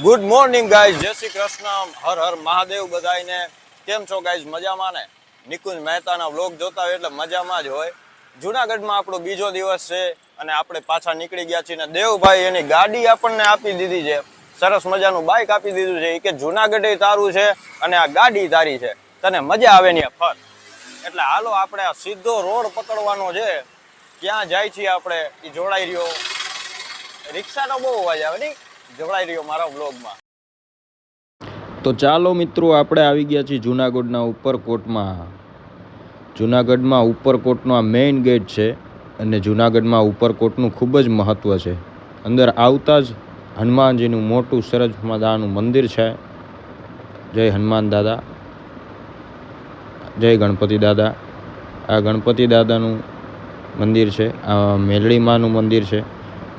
Good morning guys, જય શ્રી કૃષ્ણ, હર હર મહાદેવ બધાને. કેમ છો ગાઈઝ? મજામાં ને? નિકુંજ મહેતાના વ્લોગ જોતા હોય એટલે મજામાં જ હોય. જુનાગઢમાં આપણો બીજો દિવસ છે અને આપણે પાછા નીકળી ગયા છીએ ને દેવભાઈ એની ગાડી આપણને આપી દીધી છે. સરસ મજાનું બાઇક આપી દીધું છે. એ કે જુનાગઢ તારું છે અને આ ગાડી તારી છે, તને મજા આવે ને ફર. એટલે હાલો આપણે આ સીધો રોડ પકડવાનો છે. ક્યાં જાય છીએ આપણે એ જોડાઈ રહ્યો. રિક્ષાનો બહુ અવાજ આવે નહીં, જોડાઈ રહ્યો મારા વ્લોગમાં. તો ચાલો મિત્રો, આપણે આવી ગયા છીએ જુનાગઢના ઉપરકોટમાં. જુનાગઢમાં ઉપરકોટનો આ મેઇન ગેટ છે અને જુનાગઢમાં ઉપરકોટનું ખૂબ જ મહત્ત્વ છે. અંદર આવતા જ હનુમાનજીનું મોટું સરસ મજાનું મંદિર છે. જય હનુમાન દાદા, જય ગણપતિ દાદા. આ ગણપતિ દાદાનું મંદિર છે, આ મેલડીમાનું મંદિર છે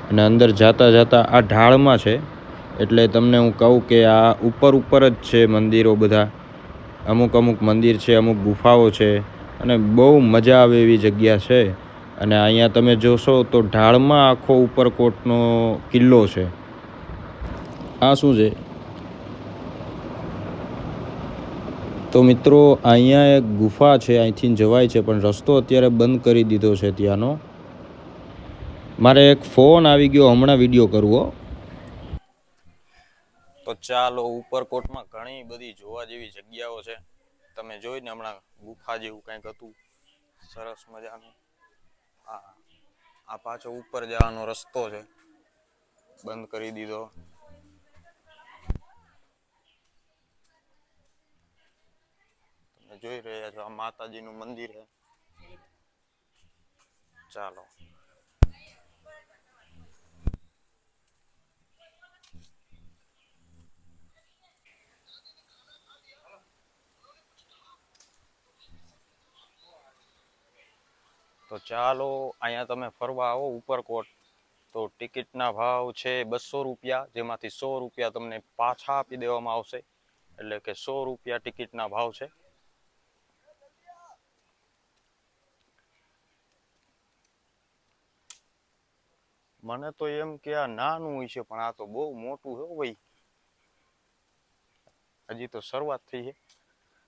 અને અંદર જાતા જાતા આ ઢાળમાં છે. એટલે તમને હું કહું કે આ ઉપર જ છે મંદિરો બધા. અમુક મંદિર છે, અમુક ગુફાઓ છે અને બહુ મજા આવે એવી જગ્યા છે. અને અહીંયા તમે જોશો તો ઢાળમાં આખો ઉપરકોટનો કિલ્લો છે. આ શું છે? તો મિત્રો, અહીંયા એક ગુફા છે, અહીંથી જવાય છે પણ રસ્તો અત્યારે બંધ કરી દીધો છે ત્યાંનો. મારે એક ફોન આવી ગયો, હમણાં વિડીયો કરવો. તો ચાલો, ઉપરકોટમાં ઘણી બધી જોવા જેવી જગ્યાઓ છે. તમે જોઈને હમણાં ગુફા જેવું કંઈક હતું સરસ મજાનું. આ પાછો ઉપર જવાનો રસ્તો છે, બંધ કરી દીધો. તમે જોઈ રહ્યા છો આ માતાજીનું મંદિર છે. ચાલો, અહીંયા તમે ફરવા આવો ઉપરકોટ તો ટિકિટના ભાવ છે 200 રૂપિયા, જેમાંથી 100 રૂપિયા તમને પાછા આપી દેવામાં આવશે. એટલે કે 100 રૂપિયા ટિકિટના ભાવ છે. મને તો એમ કે આ નાનું હોય છે પણ આ તો બહુ મોટું છે ભાઈ. હજી તો શરૂઆત થઈ છે.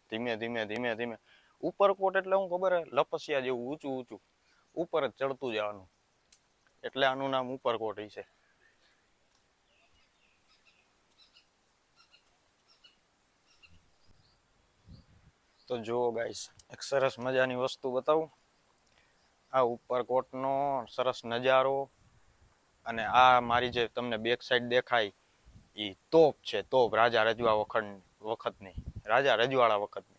ધીમે ધીમે ઉપરકોટ એટલે હું ખબર હે, લપસિયા જેવું ઊંચું ઉપર જ ચડતું જવાનું, એટલે આનું નામ ઉપરકોટ છે. તો જુઓ ગાઈસ, એક સરસ મજાની વસ્તુ બતાવું. આ ઉપરકોટનો સરસ નજારો. અને આ મારી જે તમને બેક સાઈડ દેખાય એ તોપ છે. તોપ રાજા રજવાડા વખતની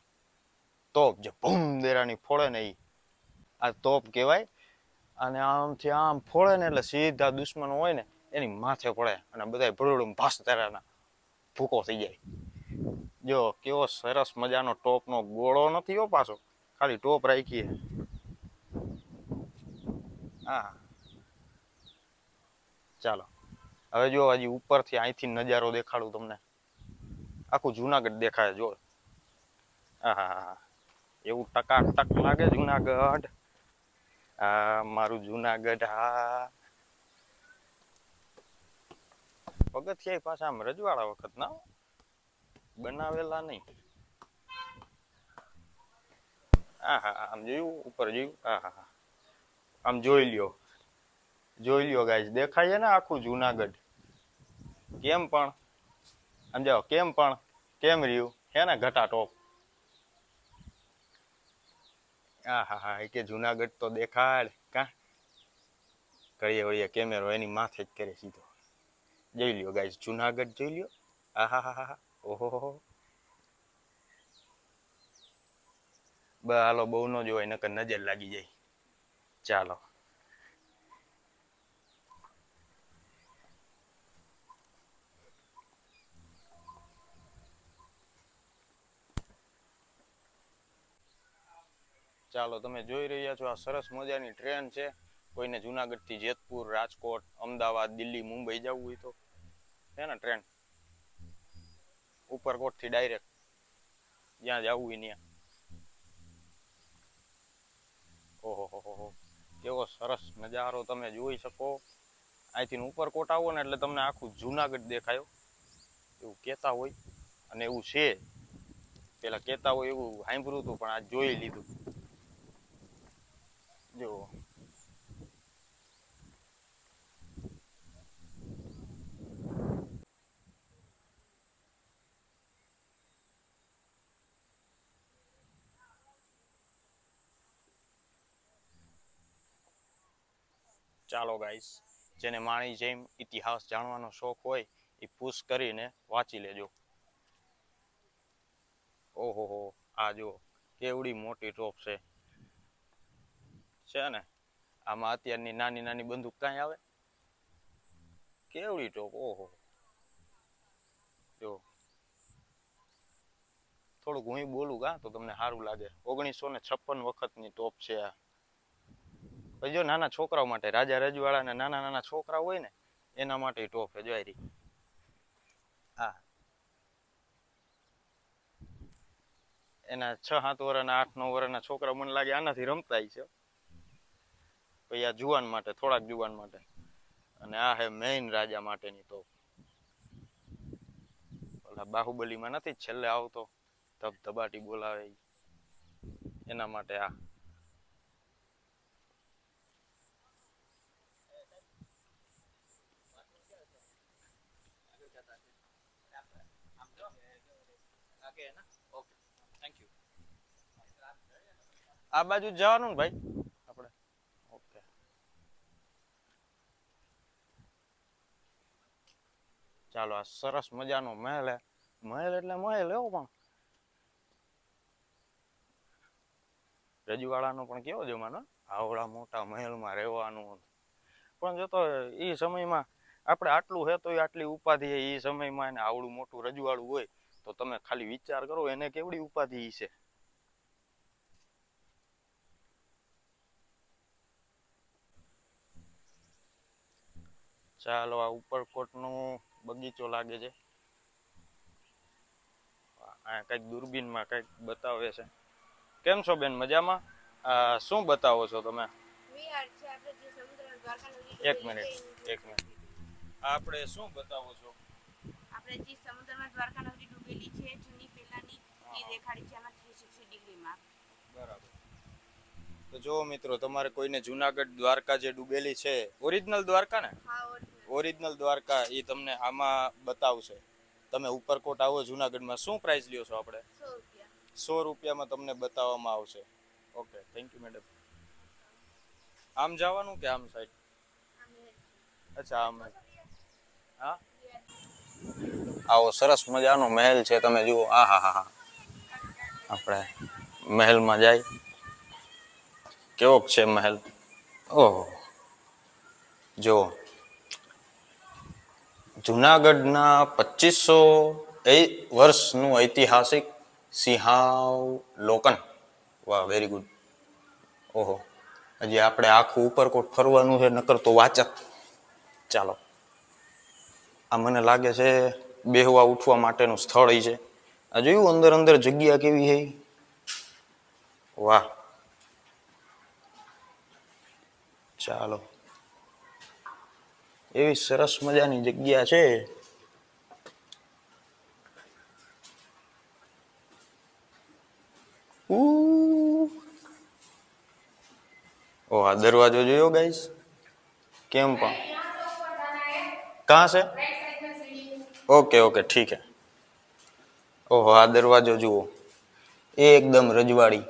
તોપ, જે ભૂમ દેરાની ફોડે ને આ તોપ કહેવાય. અને આમથી આમ ફોડે ને એટલે સીધા દુશ્મનો હોય ને એની માથે પડે અને બધા ભડોડું ભાસ તારાના ભૂકો થઈ જાય. જો કેવો સરસ મજાનો ટોપનો ગોળો નથી હો, પાછો ખાલી ટોપ રાખીએ. હા, ચાલો હવે જો હજી ઉપરથી અહીંથી નજારો દેખાડું તમને. આખું જુનાગઢ દેખાય. જો હા, એવું ટકાટક લાગે જુનાગઢ. હા, મારું જુનાગઢ. હા, પગથિયા પાછા આમ રજવાડા વખત ના બનાવેલા નહીં. હા, આમ જોયું, ઉપર જોયું. હા, આમ જોઈ લ્યો ગાઈસ, દેખાય છે ને આખું જુનાગઢ. કેમ રહ્યું હે ને ઘટાટોપ. હા, કે જુનાગઢ તો દેખાડ. કા કરીએ વળીએ કેમેરો એની માથે જ કરે સીધો. જોઈ લ્યો ગાઈસ, જુનાગઢ જોઈ લ્યો. હા, ઓહો. હાલો, બહુ ન જોવાય નકર નજર લાગી જાય. ચાલો, તમે જોઈ રહ્યા છો આ સરસ મજાની ટ્રેન છે. કોઈને જુનાગઢ થી જેતપુર, રાજકોટ, અમદાવાદ, દિલ્હી, મુંબઈ જવું હોય તો છે ને ટ્રેન. ઉપરકોટ થી ડાયરેક્ટ જ્યાં જવું હોય ત્યાં. ઓહો, કેવો સરસ નજારો તમે જોઈ શકો. અહીંથી ઉપરકોટ આવો ને એટલે તમને આખું જુનાગઢ દેખાયો. એવું કહેતા હોય અને એવું છે. પેલા કહેતા હોય એવું સાંભળ્યું હતું પણ આજ જોઈ લીધું. જો ચાલો ગાઈસ, જેને માણી જેમ ઇતિહાસ જાણવાનો શોખ હોય એ પુશ કરીને વાંચી લેજો. ઓહો હો, આ જો કેવડી મોટી ટોપ છે ને. આમાં અત્યારની નાની નાની બંદૂક કાંઈ આવે? કેવડી ટોપ, ઓહો. જો થોડુંક હું બોલું તો તમને સારું લાગે. 1956 વખતની ટોપ છે આ. પછી જો નાના છોકરાઓ માટે, રાજા રજવાડા નાના નાના છોકરા હોય ને એના માટે ટોપ છે. જોઈ રહી હા, એના 6-7 વર્ષના 8-9 વર્ષના છોકરા મને લાગે આનાથી રમતા છે. પછી આ જુવાન માટે, થોડાક જુવાન માટે. અને આ હે મેઇન રાજા માટેની ટોપ. ઓલા બાહુબલીમાં નથી છેલ્લે આવતો ધબધબાટી બોલાવે એના માટે આ. આ બાજુ જવાનું ને ભાઈ આપણે. ઓકે, ચાલો. આ સરસ મજાનો મહેલ હે. મહેલ એટલે મહેલ એવો પણ રજવાડાનો પણ કેવો જમાનો, આવડા મોટા મહેલમાં રહેવાનું. પણ જો તો એ સમયમાં આપણે આટલું હે તો આટલી ઉપાધિ એ સમયમાં એને આવડું મોટું રજવાડું હોય તો તમે ખાલી વિચાર કરો એને કેવડી ઉપાધિ છે. ચાલો, આ ઉપરકોટનો બગીચો લાગે છે. આ કઈક દૂરબીનમાં કઈક બતાવે છે. કેમ છો બેન, મજામાં? શું બતાવો છો તમે? એક મિનિટ. આપણે શું બતાવો છો? આપણે જે સમુદ્રમાં દ્વારકા નગરી ડૂબેલી છે જૂની પહેલાની એ દેખાડી છે આમાં 360 ડિગ્રીમાં. બરાબર. તો જો મિત્રો, તમારે કોઈને જુનાગઢ દ્વારકા જે ડૂબેલી છે, ઓરિજિનલ દ્વારકા ને? હા, ઓરિજિનલ દ્વારકા એ તમને આમાં બતાવશે. તમે ઉપરકોટ આવો જુનાગઢમાં, શું પ્રાઇસ લ્યો છો આપણે? 100 રૂપિયા. 100 રૂપિયામાં તમને બતાવવામાં આવશે. Okay, thank you madam. આમ જવાનું કે આમ સાઈડ? અચ્છા, આમ. હા, આવો સરસ મજાનો મહેલ છે, તમે જુઓ. આ હા હા હા, આપણે મહેલમાં જાય. કેવોક છે મહેલ? ઓહો, જો જુનાગઢના 2500 વર્ષનું ઐતિહાસિક સિંહાવલોકન. વાહ, વેરી ગુડ. ઓહો, હજી આપણે આખું ઉપરકોટ ફરવાનું છે, નકર તો વાચત. ચાલો, આ મને લાગે છે બેહવા ઉઠવા માટેનું સ્થળ છે. આ જોયું અંદર અંદર જગ્યા કેવી છે. વાહ. ચાલો, એવી સરસ મજાની જગ્યા છે. ઓ, આ દરવાજો જોયો ગાઈસ? કેમ પણ કહાં છે? ઓકે ઓકે, ઠીક હે. ઓહો, આ દરવાજો જુઓ, એકદમ રજવાડી.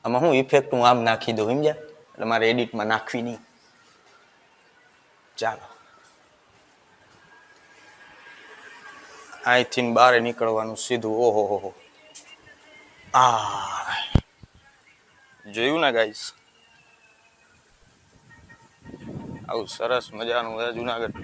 આમાં હું ઇફેક્ટ હું આમ નાખી દઉં, સમજ્યા? એટલે મારે એડિટમાં નાખવી નહીં. ચાલો, અહીંથી બહાર નીકળવાનું સીધું. ઓહો હો, આ જોયું ને ગાઈસ? આવું સરસ મજાનું છે જુનાગઢ.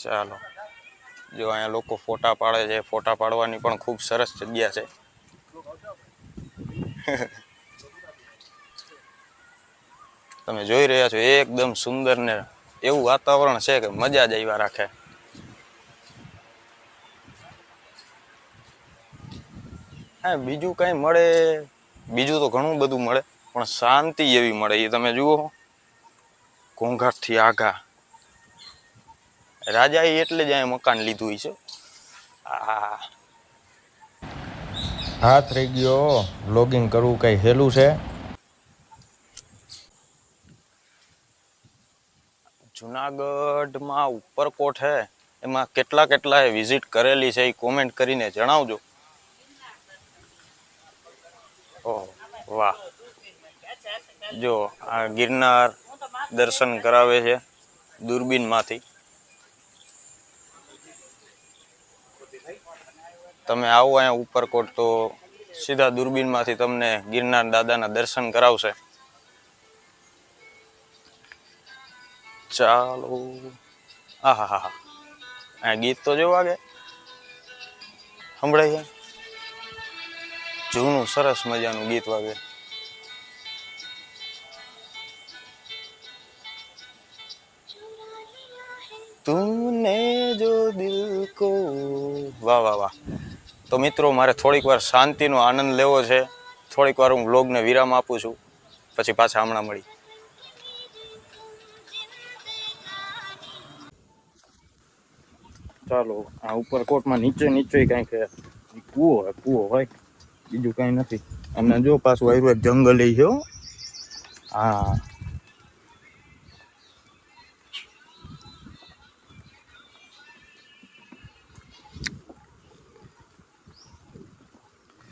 ચાલો, જો અહીંયા લોકો ફોટા પાડે છે. ફોટા પાડવાની પણ ખૂબ સરસ જગ્યા છે. તમે જોઈ રહ્યા છો એકદમ સુંદર ને એવું વાતાવરણ છે કે મજા જ આવ્યા રાખે. હા, બીજું કઈ મળે, બીજું તો ઘણું બધું મળે, પણ શાંતિ એવી મળે. એ તમે જુઓ, ઘોંઘાટથી આઘા. રાજાએ એટલે જ અહીંયા મકાન લીધું છે. હાથ રહી ગયો. લોગિંગ કરવું કઈ હેલું છે? જુનાગઢમાં ઉપરકોટ હે, એમાં કેટલા વિઝિટ કરેલી છે એ કોમેન્ટ કરીને જણાવજો. ઓહ વાહ, જો આ ગિરનાર દર્શન કરાવે છે દૂરબીનમાંથી. તમે આવો અહીંયા ઉપરકોટ તો સીધા દૂરબીનમાંથી તમને ગિરનાર દાદાના દર્શન કરાવશે. ચાલો, આહા, આ ગીત તો જો વાગે સંભળાય છે, જૂનું સરસ મજાનું ગીત વાગે. તુમને જો દિલ કો, વાહ વાહ વાહ. તો મિત્રો, મારે થોડીક વાર શાંતિનો આનંદ લેવો છે. થોડીક વાર હું વ્લોગને વિરામ આપું છું, પછી પાછા હમણાં મળી. ચાલો, આ ઉપરકોટમાં નીચે કંઈક કૂવો હોય, બીજું કઈ નથી. અને જો પાછું આવ્યું એક જંગલ છે. હા,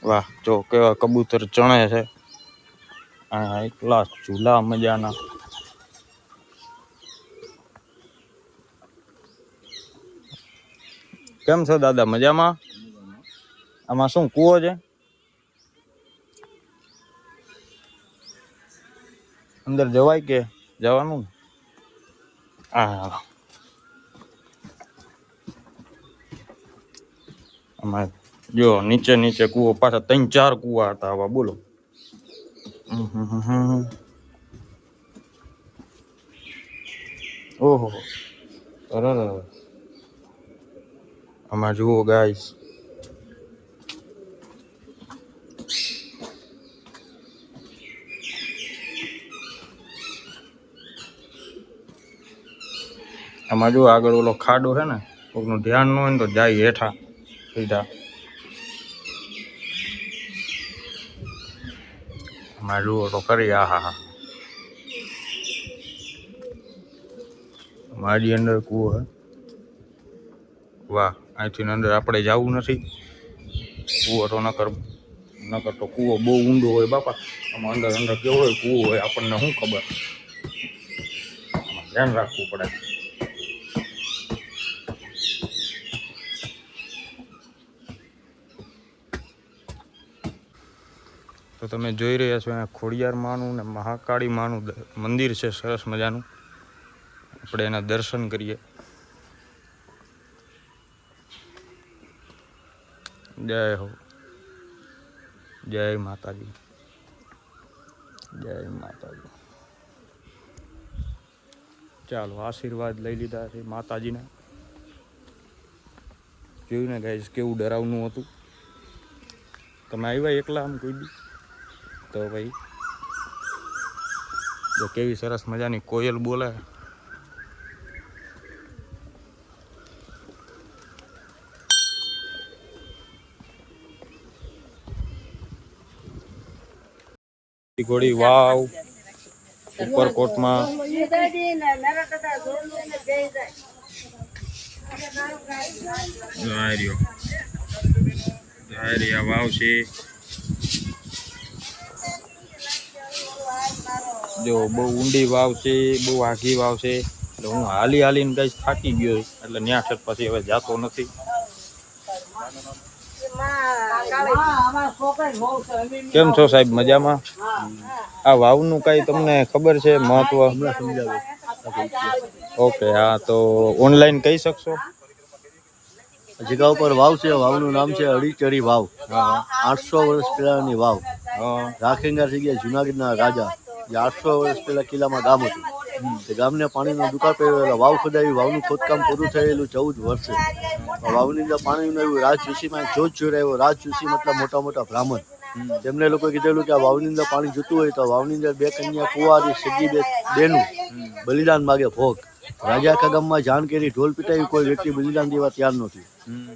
વાહ, જો કેવા કબૂતર ચણે છે. હા, એકલા ઝૂલા મજાના. કેમ છો દાદા, મજામાં? આમાં શું કૂવો છે? અંદર જવાય કે જવાનું? હા, આમાં જો નીચે કૂવો, પાછા 3-4 કૂવા હતા આવા, બોલો. ઓહો, આમાં જુઓ ગાઈસ, આમાં જો આગળ ઓલો ખાડો છે ને, કોકનું ધ્યાન ન હોય ને તો જાય હેઠા સીધા. આમાં જુઓ તો ખરી, આહા, મારી અંદર કૂવો હે. વાહ, અહીંથી અંદર આપણે જવું નથી. કૂવો તો નકર તો કૂવો બહુ ઊંડો હોય બાપા. આમાં અંદર કેવો હોય કૂવો હોય આપણને શું ખબર, ધ્યાન રાખવું પડે. તો તમે જોઈ રહ્યા છો અહીંયા ખોડિયાર માનું ને મહાકાળી માનું મંદિર છે, સરસ મજાનું. આપણે એના દર્શન કરીએ. જય હો, જય માતાજી, જય માતાજી. ચાલો, આશીર્વાદ લઈ લીધા છે માતાજીના. જોયું ને ગાઈસ, કેવું ડરાવનું હતું. તમે આવ્યા એકલા આમ કોઈ દી તો ભાઈ જો કેવી સરસ મજાની કોયલ બોલે. ઘોડી વાવ ઉપરકોટમાં. વાવ છે જો, બહુ ઊંડી વાવ છે, બહુ આઘી વાવ છે. એટલે હું હાલીને કઈ થાકી ગયો, એટલે ન્યા છત પછી હવે જાતો નથી. કેમ છો સાહેબ, મજામાં? આ વાવનું કઈ તમને ખબર છે મહત્વ? ઓકે, હા, તો ઓનલાઈન કહી શકશો? જગ્યા ઉપર વાવ છે, વાવનું નામ છે અડીચરી વાવ. 800 વર્ષ પહેલાની વાવ. રાખેંગા થઈ ગયા જુનાગઢના રાજા જે 800 વર્ષ પહેલા કિલ્લામાં ગામ હતું. તે ગામને પાણીનો દુકાળ પડ્યો એટલે વાવ ખોદાવી. વાવનું ખોદકામ પૂરું થયેલું 14 વર્ષે. વાવની અંદર પાણીનું એવું રાજઋષિમાં જોત જોડાયો. રાજઋષિ મતલબ મોટા મોટા બ્રાહ્મણ. તેમને લોકો કીધેલું કે આ વાવની અંદર પાણી જોતું હોય તો વાવની અંદર 2 કન્યા કુંવારી સગી બેનું બલિદાન માગે ભોગ. રાજા આખા ગામમાં જાણ કરી, ઢોલ પીટાવી, કોઈ વ્યક્તિ બલિદાન દેવા તૈયાર નહોતી.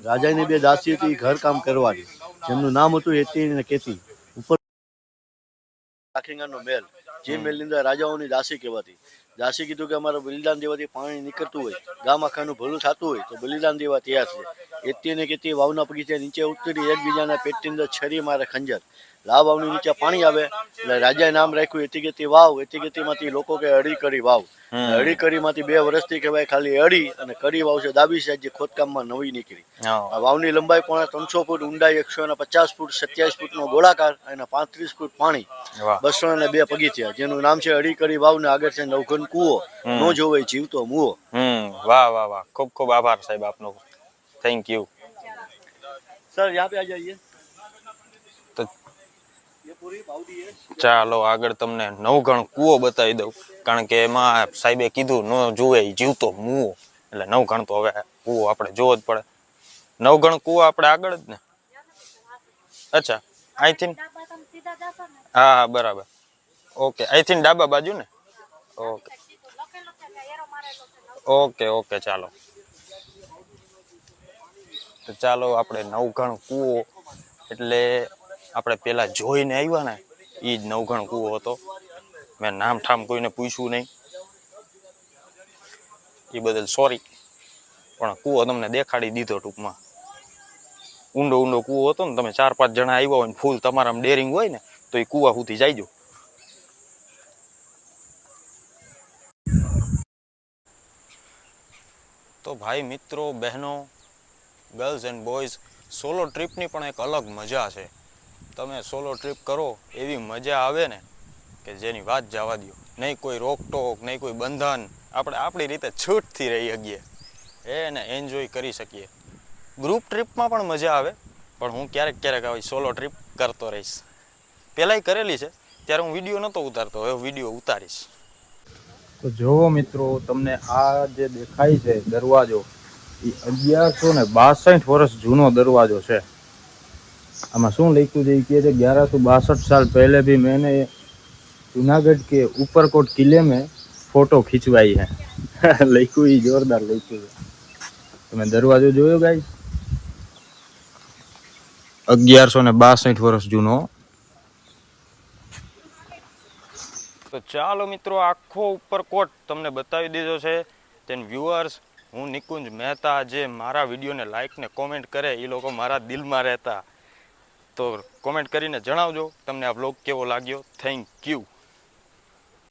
રાજાની 2 દાસી હતી ઘર કામ કરવાની, જેમનું નામ હતું હેતી અને કેતી. ઉપર રાખીંગાનો મહેલ, જે મહેલની અંદર રાજાઓની દાસી કહેવાતી. દાસી કીધું કે અમારે બલિદાન દેવાથી પાણી નીકળતું હોય, ગામ આખાનું ભલું થતું હોય તો બલિદાન દેવા તૈયાર છે. હેતી અને કેતી વાવના પગીચે નીચે ઉતરી એકબીજાના પેટની અંદર છરી મારે ખંજર. લાવ વાવની નીચે પાણી આવે એટલે રાજાએ નામ રાખ્યું હેતી કેતી વાવ. હેતી કેતીમાંથી લોકો કે અડી કરી વાવ. અડી કરીમાંથી 2 વર્ષથી કહેવાય ખાલી અડી અને કરી વાવ છે ડાબી સાઈડ, જે ખોદકામમાં નવી નીકળી. આ વાવની લંબાઈ પોણા 300 ફૂટ, ઊંડાઈ 150 ફૂટ, 27 ફૂટનો ગોળાકાર અને 35 ફૂટ પાણી, 202 પગીચિયા, જેનું નામ છે અડી કરી વાવ. ને આગળ છે નવઘન કૂવો, નો જોવે જીવતો મુવો. વાહ વાહ વાહ, ખૂબ ખૂબ આભાર સાહેબ આપનો, થેન્ક યુ. સર યહાં पे आ जाइए. તો ચાલો આગળ તમને નવઘણ કૂવો બતાવી દઉં, કારણ કે એમાં સાહેબે કીધું ન જોવે જીવતો મુવો, એટલે નવઘણ તો હવે કૂવો આપણે જોવો જ પડે. નવઘણ કૂવો આપણે આગળ જ ને? અચ્છા, અહીંથી હા હા બરાબર, ઓકે. અહીંથી ડાબા બાજુ ને? ઓકે ઓકે ઓકે, ચાલો. તો ચાલો આપણે નવઘણ કૂવો એટલે આપણે પેલા જોઈને આવ્યા ને એ જ નવઘણ કૂવો હતો. મેં નામ ઠામ કોઈને પૂછ્યું નહીં, એ બદલ સોરી, પણ કૂવો તમને દેખાડી દીધો ટૂંકમાં. ઊંડો ઊંડો કૂવો હતો ને, તમે 4-5 જણા આવ્યા હોય ને ફૂલ તમારામાં ડેરિંગ હોય ને તો એ કૂવા સુધી જાયજો. તો ભાઈ મિત્રો, બહેનો, ગર્લ્સ એન્ડ બોયઝ, સોલો ટ્રીપની પણ એક અલગ મજા છે. તમે સોલો ટ્રીપ કરો એવી મજા આવે ને કે જેની વાત જવા દો. નહીં કોઈ રોકટોક, નહીં કોઈ બંધન, આપણે આપણી રીતે છૂટથી રહી શકીએ એને એન્જોય કરી શકીએ. ગ્રુપ ટ્રીપમાં પણ મજા આવે, પણ હું ક્યારેક ક્યારેક આવી સોલો ટ્રીપ કરતો રહીશ. પહેલાંય કરેલી છે, ત્યારે હું વિડીયો નહોતો ઉતારતો, હવે વિડીયો ઉતારીશ. તો જોવો મિત્રો, તમને આ જે દેખાય છે દરવાજો, એ 1162 વર્ષ જૂનો દરવાજો છે. આમાં શું લખ્યું છે એ કહે છે 1162 साल पहले भी मैंने जूनागढ़ के ऊपरकोट किले में फोटो खिंचवाई है. લખ્યું એ જોરદાર લખ્યું છે. તમે દરવાજો જોયો ગાઈસ? 1162 વર્ષ જૂનો. તો ચાલો મિત્રો, આખો ઉપરકોટ તમને બતાવી દીધો છે. તેન વ્યુઅર્સ, હું નિકુંજ મહેતા, જે મારા વિડીયોને લાઈક ને કોમેન્ટ કરે એ લોકો મારા દિલમાં રહેતા. તો કોમેન્ટ કરીને જણાવજો તમને આ વ્લોગ કેવો લાગ્યો. Thank you.